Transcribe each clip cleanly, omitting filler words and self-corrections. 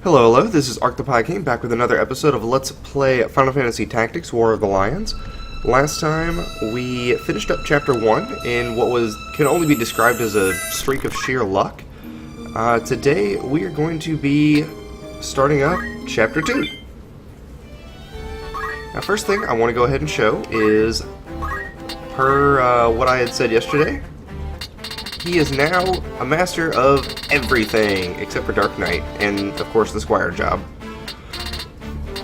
Hello, hello, this is Arctopi King back with another episode of Let's Play Final Fantasy Tactics War of the Lions. Last time we finished up Chapter 1 in what can only be described as a streak of sheer luck. Today we are going to be starting up Chapter 2. Now first thing I want to go ahead and show is, per what I had said yesterday, he is now a master of everything except for Dark Knight and, of course, the Squire job.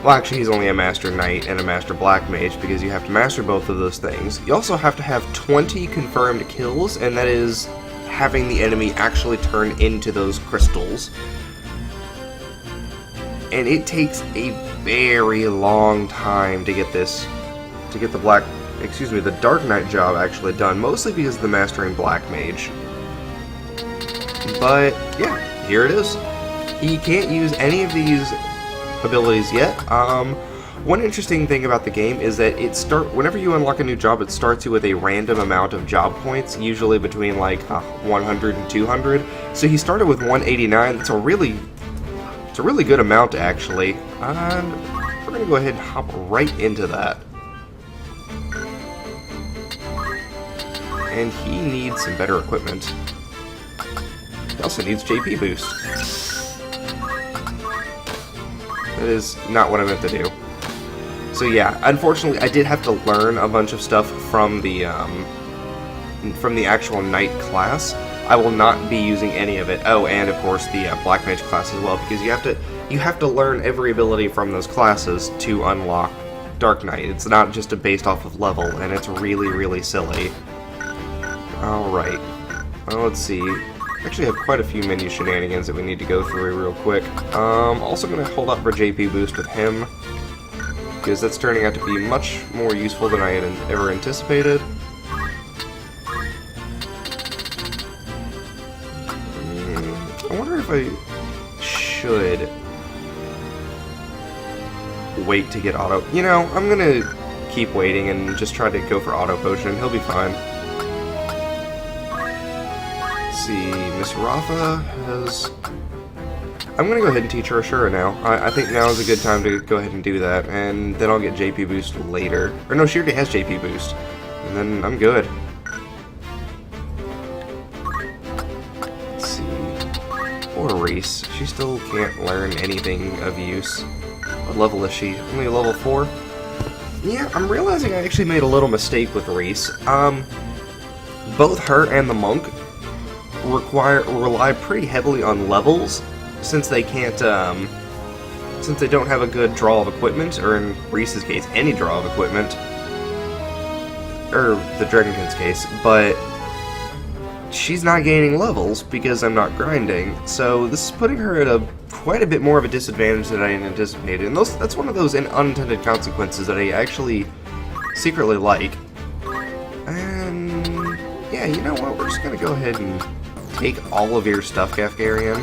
Well, actually, he's only a Master Knight and a Master Black Mage because you have to master both of those things. You also have to have 20 confirmed kills, and that is having the enemy actually turn into those crystals. And it takes a very long time to get the Dark Knight job actually done, mostly because of the Mastering Black Mage. But, yeah, here it is. He can't use any of these abilities yet. One interesting thing about the game is that whenever you unlock a new job, it starts you with a random amount of job points, usually between like 100 and 200. So he started with 189. It's a really good amount, actually. And we're going to go ahead and hop right into that. And he needs some better equipment. He also needs JP boost. That is not what I meant to do. So yeah, unfortunately I did have to learn a bunch of stuff from the actual Knight class. I will not be using any of it. Oh, and of course the Black Mage class as well, because you have to learn every ability from those classes to unlock Dark Knight. It's not just based off of level, and it's really, really silly. Alright. Well, let's see. Actually have quite a few menu shenanigans that we need to go through real quick. Also going to hold up for JP boost with him, because that's turning out to be much more useful than I had ever anticipated. I wonder if I should wait to get auto. You know, I'm going to keep waiting and just try to go for auto potion. He'll be fine. See, Miss Rafa has... I'm going to go ahead and teach her Ashura now. I think now is a good time to go ahead and do that, and then I'll get JP boost later. Or no, she already has JP boost, and then I'm good. Let's see. Poor Reese. She still can't learn anything of use. What level is she? Only a level 4? Yeah, I'm realizing I actually made a little mistake with Reese. Both her and the monk rely pretty heavily on levels, since they can't, since they don't have a good draw of equipment, or in Reese's case, any draw of equipment, or the Dragonkin's case, but she's not gaining levels because I'm not grinding, so this is putting her at quite a bit more of a disadvantage than I anticipated, and that's one of those unintended consequences that I actually secretly like. And yeah, you know what, we're just gonna go ahead and take all of your stuff, Gafgarian.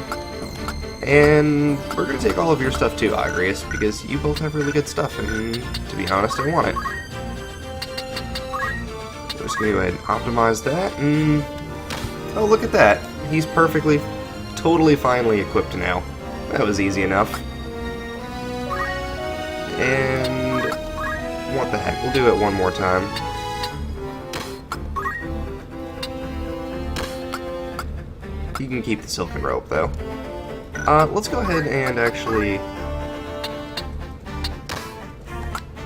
And we're going to take all of your stuff too, Agrius, because you both have really good stuff, and to be honest, I want it. We're just going to go ahead and optimize that, and... oh, look at that. He's totally finely equipped now. That was easy enough. And... what the heck, we'll do it one more time. You can keep the silken rope, though. Let's go ahead and actually...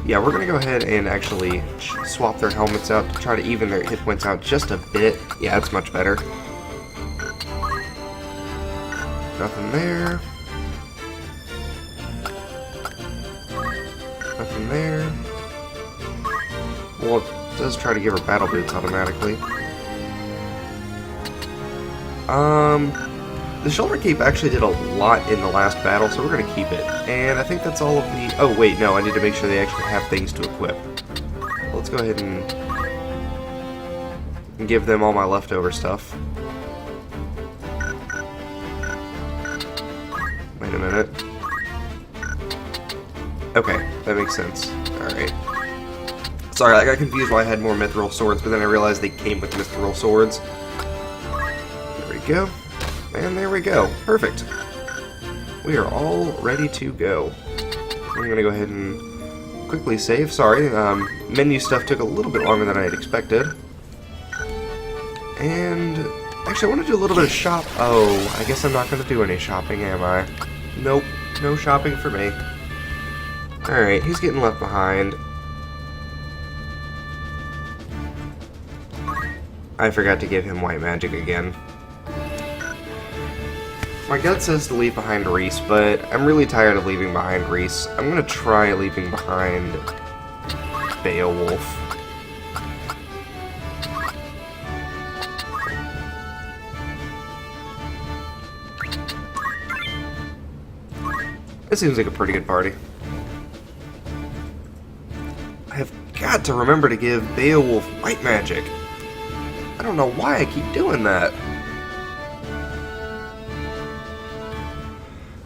yeah, we're going to go ahead and actually swap their helmets out to try to even their hit points out just a bit. Yeah, that's much better. Nothing there. Nothing there. Well, it does try to give her battle boots automatically. The shoulder cape actually did a lot in the last battle, so we're going to keep it. And I think that's all of the... oh, wait, no, I need to make sure they actually have things to equip. Let's go ahead and give them all my leftover stuff. Wait a minute. Okay, that makes sense. Alright. Sorry, I got confused why I had more mithril swords, but then I realized they came with mithril swords. There we go. And there we go. Perfect. We are all ready to go. I'm going to go ahead and quickly save. Sorry, menu stuff took a little bit longer than I had expected. And actually, I want to do a little bit of shop. Oh, I guess I'm not going to do any shopping, am I? Nope, no shopping for me. Alright, he's getting left behind. I forgot to give him white magic again. My gut says to leave behind Reese, but I'm really tired of leaving behind Reese. I'm gonna try leaving behind Beowulf. It seems like a pretty good party. I have got to remember to give Beowulf white magic. I don't know why I keep doing that.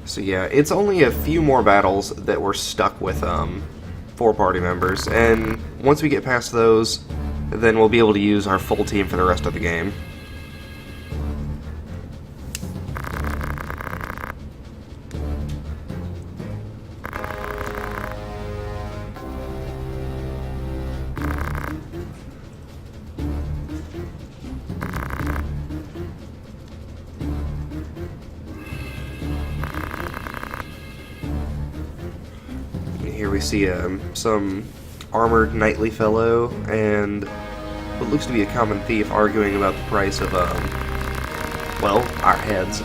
So yeah, it's only a few more battles that we're stuck with 4 party members, and once we get past those, then we'll be able to use our full team for the rest of the game. Here we see some armored knightly fellow and what looks to be a common thief arguing about the price of, well, our heads.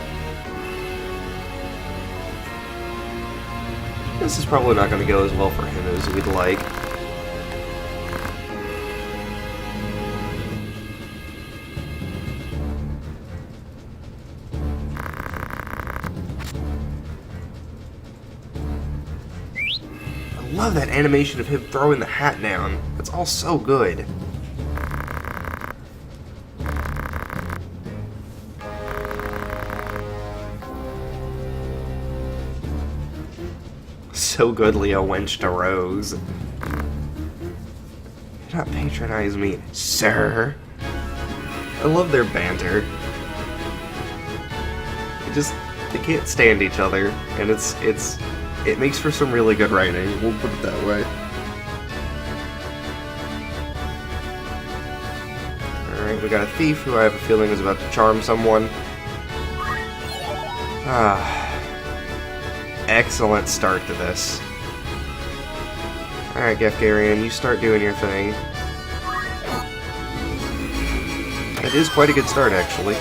This is probably not going to go as well for him as we'd like. I love that animation of him throwing the hat down. It's all so good. So good, Leo Wench to Rose. Do not patronize me, sir. I love their banter. They can't stand each other, and it makes for some really good writing, we'll put it that way. Alright, we got a thief who I have a feeling is about to charm someone. Excellent start to this. Alright, Gefgarian, you start doing your thing. It is quite a good start, actually.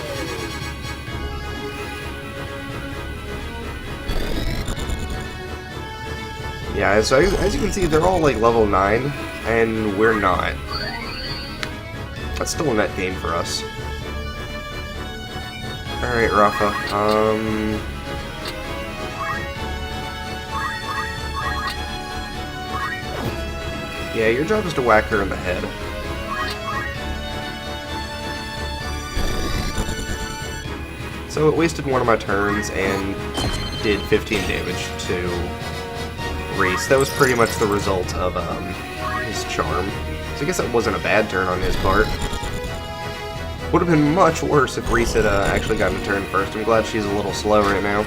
Yeah, so as you can see, they're all like level 9, and we're not. That's still a net gain for us. Alright, Rafa, yeah, your job is to whack her in the head. So it wasted one of my turns and did 15 damage to Reese. That was pretty much the result of his charm. So I guess that wasn't a bad turn on his part. Would have been much worse if Reese had actually gotten a turn first. I'm glad she's a little slow right now.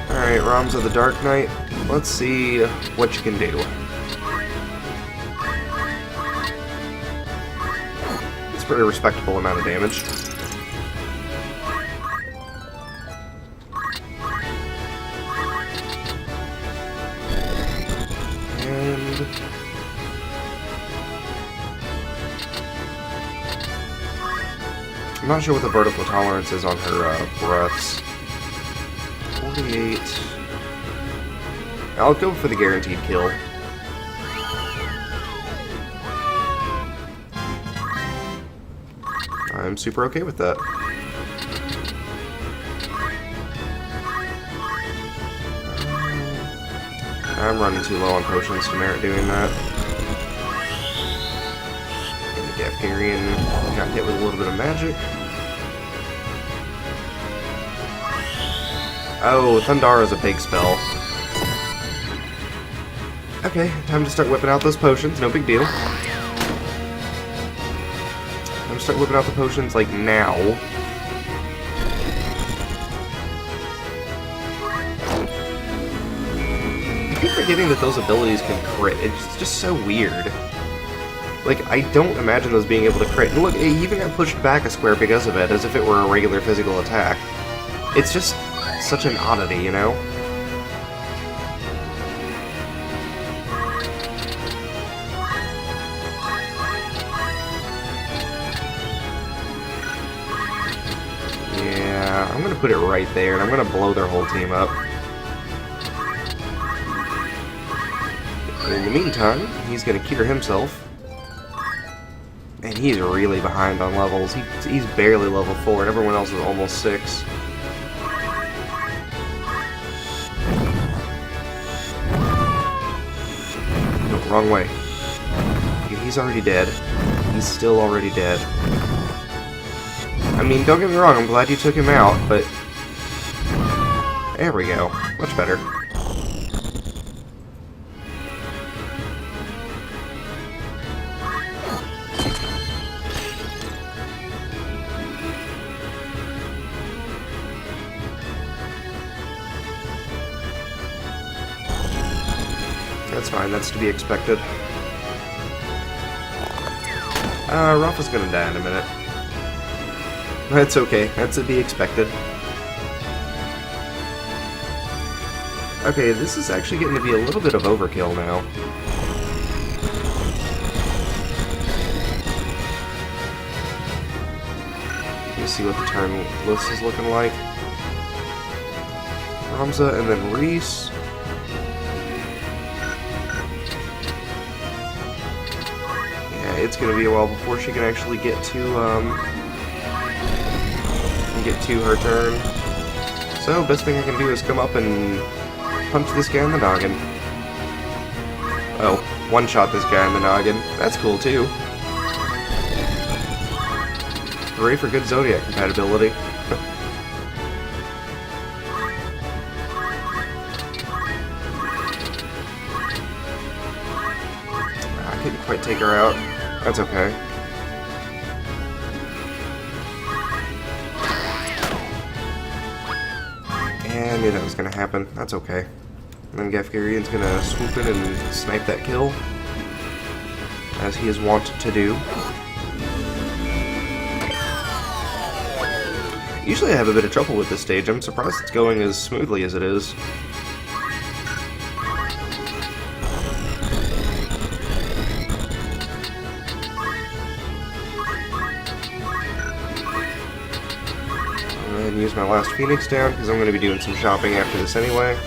Alright, Realms of the Dark Knight, let's see what you can do. It's a pretty respectable amount of damage. And I'm not sure what the vertical tolerance is on her breaths. 48. I'll go for the guaranteed kill. I'm super okay with that. I'm running too low on potions to merit doing that. Gafgarian got hit with a little bit of magic. Oh, Thundara's a big spell. Okay, time to start whipping out those potions, no big deal. I'm gonna start whipping out the potions, like, now. I keep forgetting that those abilities can crit. It's just so weird. Like, I don't imagine those being able to crit. And look, it even got pushed back a square because of it, as if it were a regular physical attack. It's just such an oddity, you know? Yeah, I'm gonna put it right there, and I'm gonna blow their whole team up. In the meantime, he's gonna cure himself. And he's really behind on levels. He's barely level 4, and everyone else is almost 6. No, wrong way. Okay, he's already dead. He's still already dead. I mean, don't get me wrong, I'm glad you took him out, but... There we go. Much better. That's fine, that's to be expected. Rafa's gonna die in a minute. That's okay, that's to be expected. Okay, this is actually getting to be a little bit of overkill now. Let's see what the turn list is looking like. Ramza and then Reese. It's going to be a while before she can actually get to her turn. So, best thing I can do is come up and punch this guy in the noggin. Oh, one-shot this guy in the noggin. That's cool, too. Hooray for good Zodiac compatibility. I couldn't quite take her out. That's okay. And knew that was gonna happen. That's okay. And then Gafgarian's gonna swoop in and snipe that kill, as he is wont to do. Usually I have a bit of trouble with this stage. I'm surprised it's going as smoothly as it is. Use my last Phoenix down, because I'm going to be doing some shopping after this anyway.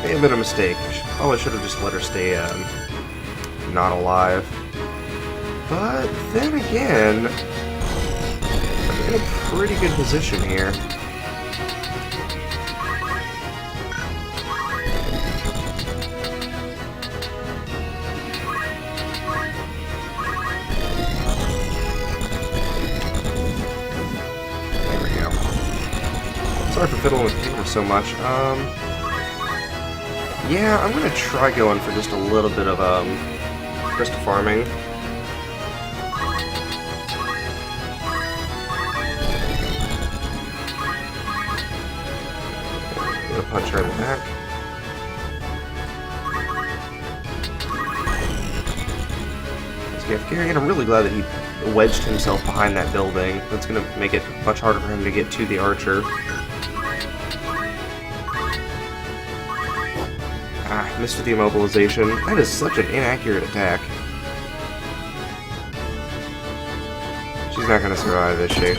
May have been a mistake. Oh, I should have just let her stay not alive. But then again, I'm in a pretty good position here. Sorry for fiddling with camera so much. Yeah, I'm gonna try going for just a little bit of crystal farming. Gonna punch her in the back. Gafgarian, I'm really glad that he wedged himself behind that building. That's gonna make it much harder for him to get to the archer. Ah, missed with the immobilization. That is such an inaccurate attack. She's not gonna survive, is she?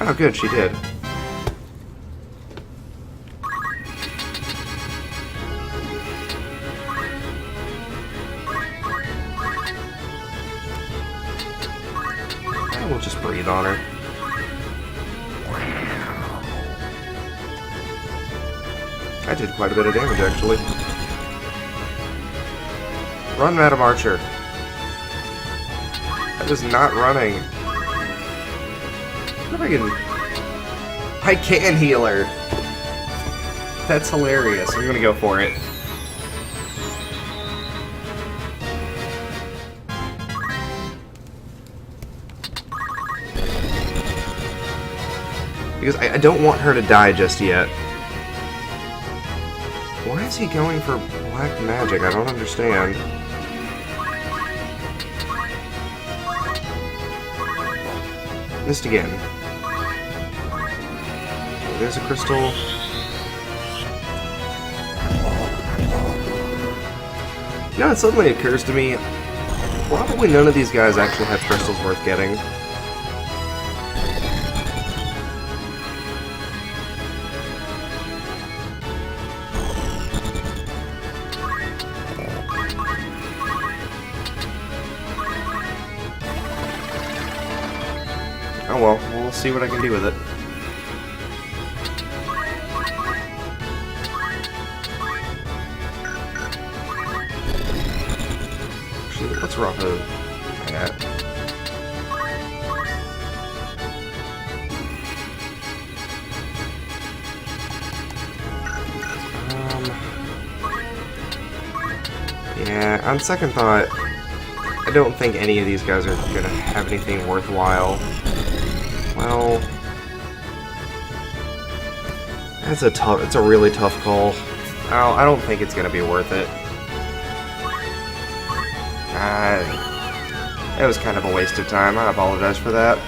Oh, good, she did. we'll just breathe on her. I did quite a bit of damage, actually. Run, Madam Archer. That is not running. What if I can heal her. That's hilarious. I'm gonna go for it. Because I don't want her to die just yet. Why is he going for black magic? I don't understand. Missed again. There's a crystal. Now it suddenly occurs to me, probably none of these guys actually have crystals worth getting. Oh well, we'll see what I can do with it. Actually, let's rock a hat. Yeah, on second thought, I don't think any of these guys are gonna have anything worthwhile. Well, it's a really tough call. Oh, I don't think it's gonna be worth it. It was kind of a waste of time. I apologize for that.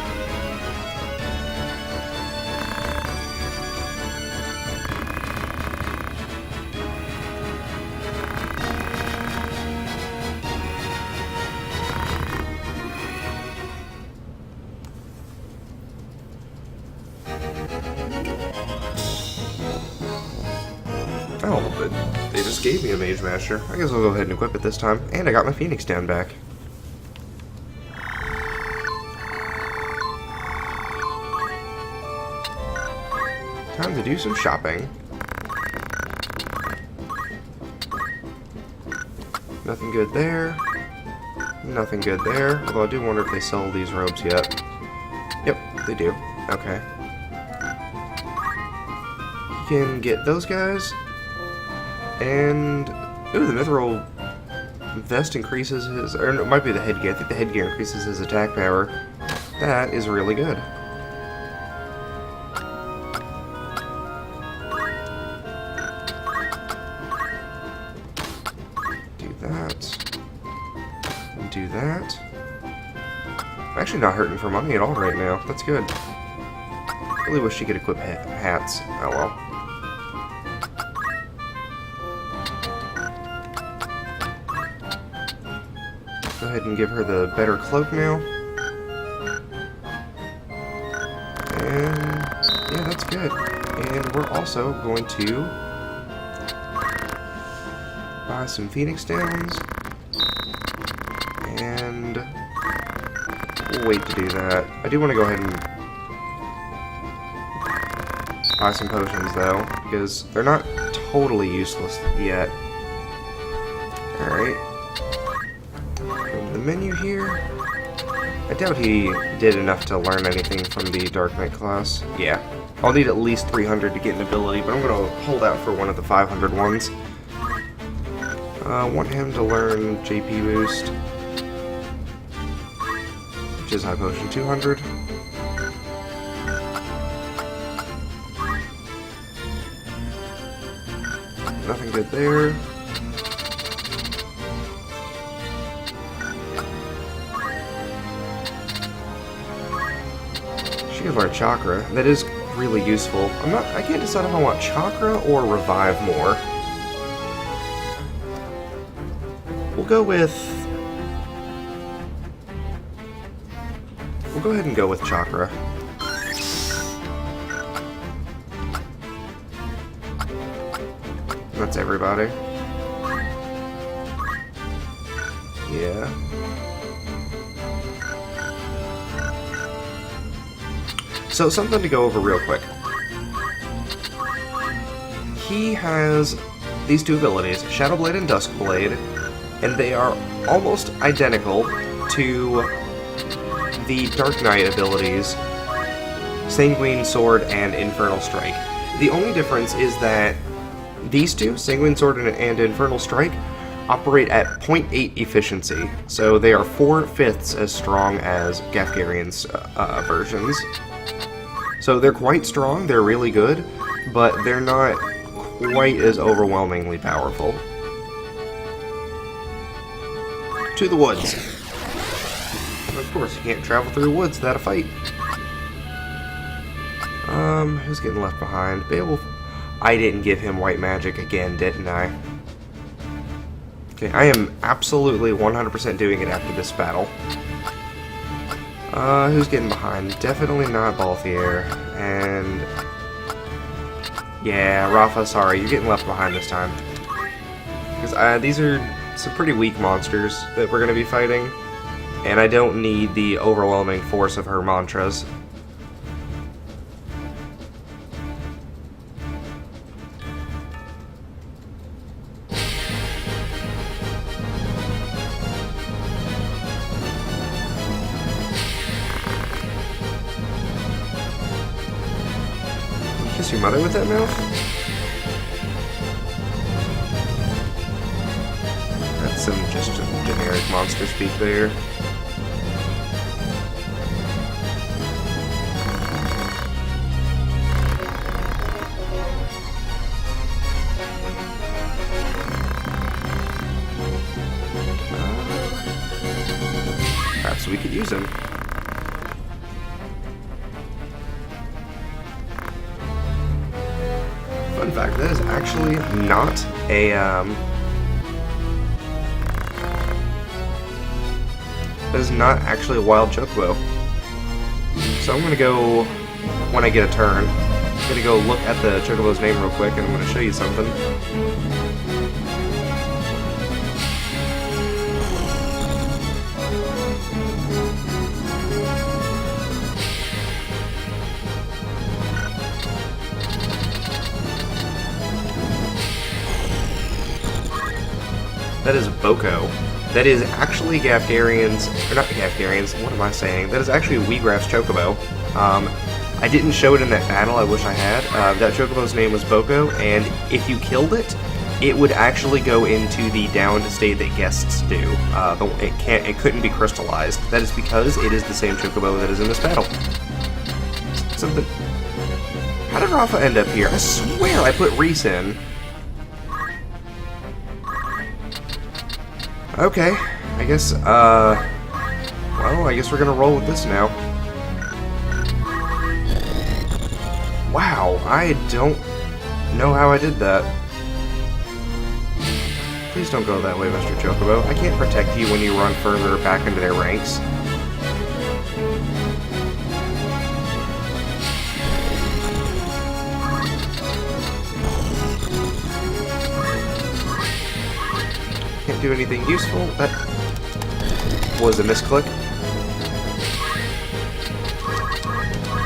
Oh, but they just gave me a Mage Master. I guess I'll go ahead and equip it this time. And I got my Phoenix down back. Time to do some shopping. Nothing good there. Nothing good there. Although I do wonder if they sell these robes yet. Yep, they do. Okay. You can get those guys. And, ooh, the Mithril vest increases his, or it might be the headgear. I think the headgear increases his attack power. That is really good. Do that. And do that. I'm actually not hurting for money at all right now. That's good. Really wish she could equip hats. Oh well. Go ahead and give her the better cloak now. And yeah, that's good. And we're also going to buy some Phoenix Downs. And we'll wait to do that. I do want to go ahead and buy some potions though, because they're not totally useless yet. Alright. The menu here. I doubt he did enough to learn anything from the Dark Knight class. Yeah. I'll need at least 300 to get an ability, but I'm going to hold out for one of the 500 ones. Want him to learn JP boost, which is High Potion 200. Nothing good there. She can learn Chakra. That is really useful. I can't decide if I want Chakra or Revive more. We'll go ahead and go with Chakra. That's everybody. Yeah. So something to go over real quick. He has these two abilities, Shadow Blade and Dusk Blade, and they are almost identical to the Dark Knight abilities, Sanguine Sword and Infernal Strike. The only difference is that these two, Sanguine Sword and Infernal Strike, operate at 0.8 efficiency, so they are 4/5 as strong as Gafgarian's versions. So they're quite strong, they're really good, but they're not quite as overwhelmingly powerful. To the woods. Of course, you can't travel through woods without a fight. Who's getting left behind? Beowulf. I didn't give him white magic again, didn't I? Okay, I am absolutely 100% doing it after this battle. Who's getting behind? Definitely not Balthier. And... yeah, Rafa, sorry, you're getting left behind this time. Because these are some pretty weak monsters that we're going to be fighting. And I don't need the overwhelming force of her mantras. Kiss your mother with that mouth? That's just some generic monster speak there. Perhaps we could use him. Fun fact, that is actually not a, that is not actually a wild chocobo. So I'm gonna go, when I get a turn, I'm gonna go look at the chocobo's name real quick and I'm gonna show you something. That is Boko. That is actually Gafgarian's, or not Gafgarian's, what am I saying? That is actually Wheatgrass Chocobo. I didn't show it in that battle, I wish I had. That Chocobo's name was Boko, and if you killed it, it would actually go into the downed state that guests do. It couldn't be crystallized. That is because it is the same Chocobo that is in this battle. Something... How did Rafa end up here? I swear I put Reese in. Okay, I guess, well, I guess we're gonna roll with this now. Wow, I don't know how I did that. Please don't go that way, Mr. Chocobo. I can't protect you when you run further back into their ranks. Can't do anything useful. That was a misclick.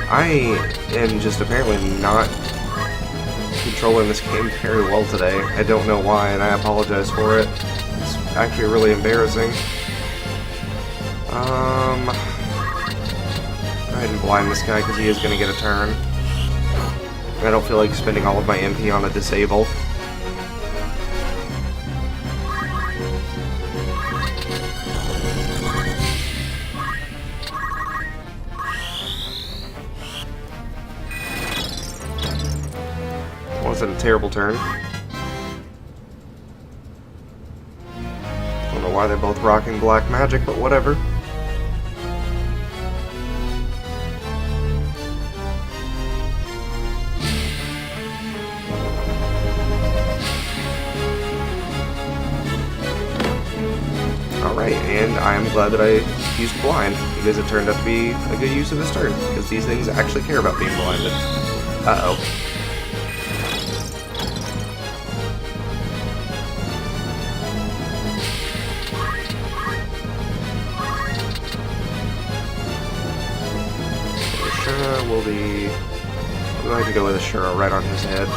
I am just apparently not controlling this game very well today. I don't know why, and I apologize for it. It's actually really embarrassing. Go ahead and blind this guy because he is going to get a turn. I don't feel like spending all of my MP on a disable. Wasn't a terrible turn. Don't know why they're both rocking black magic, but whatever. Alright, and I'm glad that I used blind, because it turned out to be a good use of this turn, because these things actually care about being blinded. Uh-oh. Ashura will be... We'll go ahead and go with Ashura right on his head.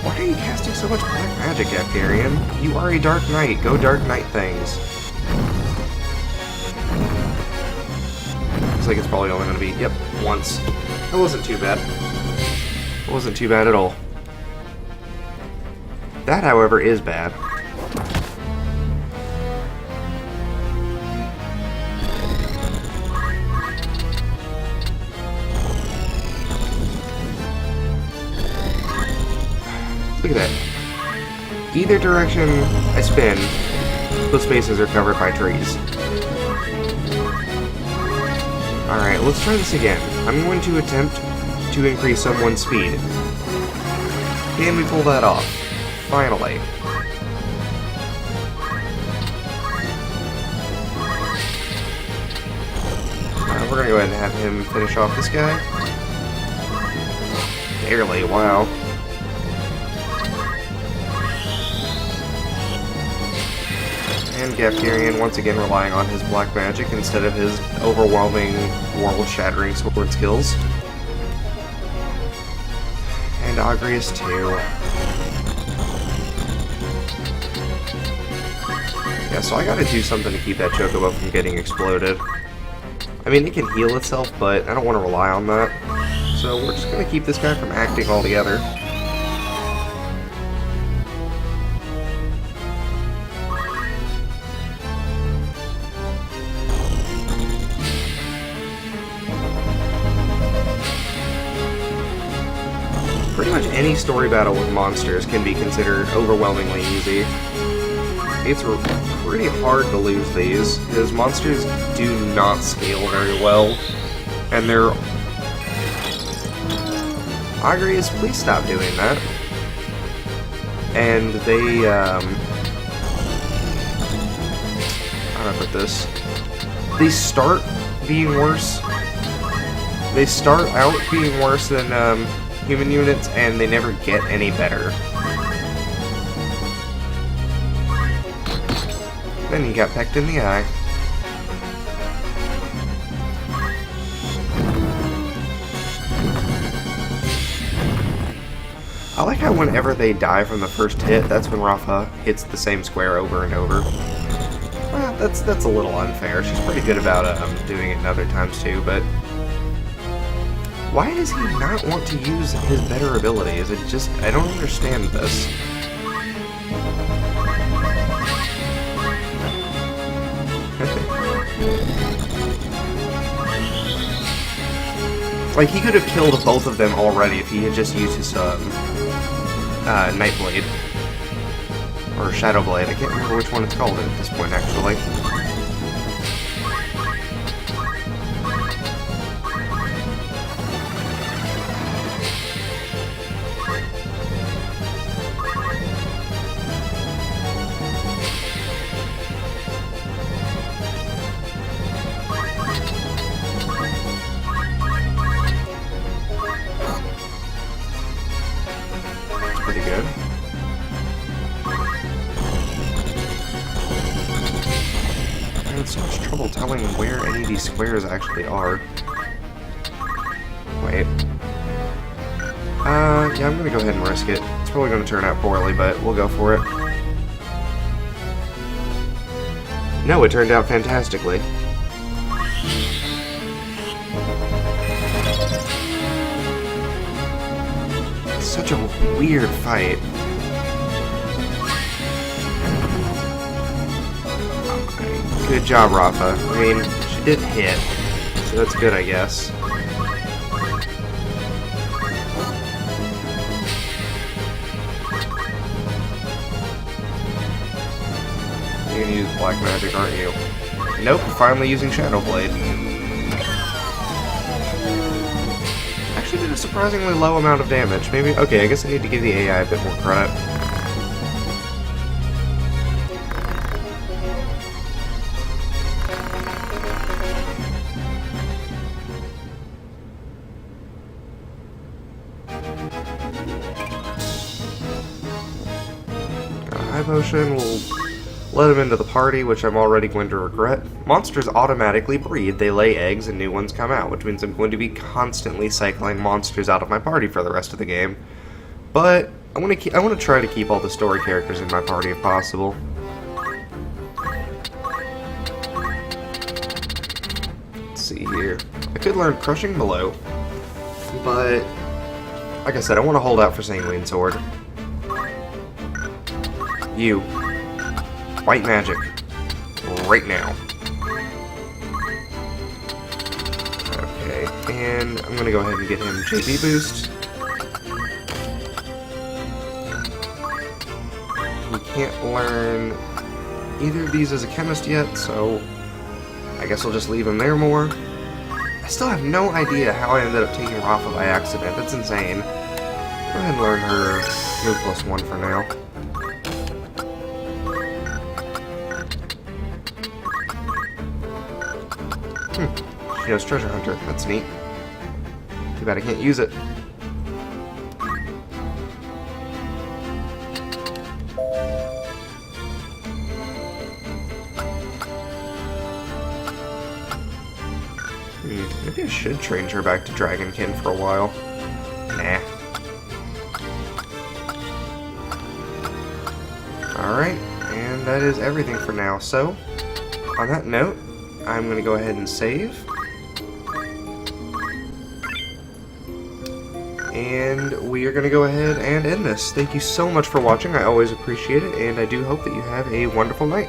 Why are you casting so much black magic, Gafgarian? You are a Dark Knight. Go Dark Knight things. Looks like it's probably only going to be, yep, once. That wasn't too bad. It wasn't too bad at all. That, however, is bad. Look at that. Either direction I spin, those spaces are covered by trees. Alright, let's try this again. I'm going to attempt to increase someone's speed. Can we pull that off? Finally. We're gonna go ahead and have him finish off this guy. Barely, wow. And Gafgarian once again relying on his black magic instead of his overwhelming world-shattering sword skills. And Agrias too. Yeah, so I gotta do something to keep that Chocobo from getting exploded. I mean, it can heal itself, but I don't want to rely on that. So we're just gonna keep this guy from acting altogether. Pretty much any story battle with monsters can be considered overwhelmingly easy. It's pretty hard to lose these, because monsters do not scale very well, and they're... Agrias, please stop doing that. And they, how do I put this? They start being worse. They start out being worse than, human units, and they never get any better. Then he got pecked in the eye. I like how whenever they die from the first hit, that's when Rafa hits the same square over and over. Well, that's a little unfair. She's pretty good about doing it in other times too, but... Why does he not want to use his better abilities? It just... I don't understand this. Like, he could have killed both of them already if he had just used his, Nightblade. Or Shadowblade. I can't remember which one it's called at this point, actually. Pretty good. I'm having so much trouble telling where any of these squares actually are. Wait. Yeah, I'm gonna go ahead and risk it. It's probably gonna turn out poorly, but we'll go for it. No, it turned out fantastically. Such a weird fight. Good job, Rafa. I mean, she did hit, so that's good, I guess. You're gonna use black magic, aren't you? Nope, finally using Shadowblade. Actually did a surprisingly low amount of damage. Maybe, okay, I guess I need to give the AI a bit more credit. High potion, we'll let him into the party, which I'm already going to regret. Monsters automatically breed, they lay eggs and new ones come out, which means I'm going to be constantly cycling monsters out of my party for the rest of the game. But I want to try to keep all the story characters in my party if possible. Let's see here. I could learn Crushing Blow, but like I said, I want to hold out for Sanguine Sword. You. White Magic. Right now. Okay, and I'm gonna go ahead and get him JP Boost. We can't learn either of these as a chemist yet, so I guess I'll just leave him there more. I still have no idea how I ended up taking Rafa by accident. That's insane. Go ahead and learn her Move +1 for now. She knows Treasure Hunter. That's neat. Too bad I can't use it. Maybe I should change her back to Dragonkin for a while. Nah. Alright, and that is everything for now. So, on that note, I'm going to go ahead and save. And we are going to go ahead and end this. Thank you so much for watching. I always appreciate it, and I do hope that you have a wonderful night.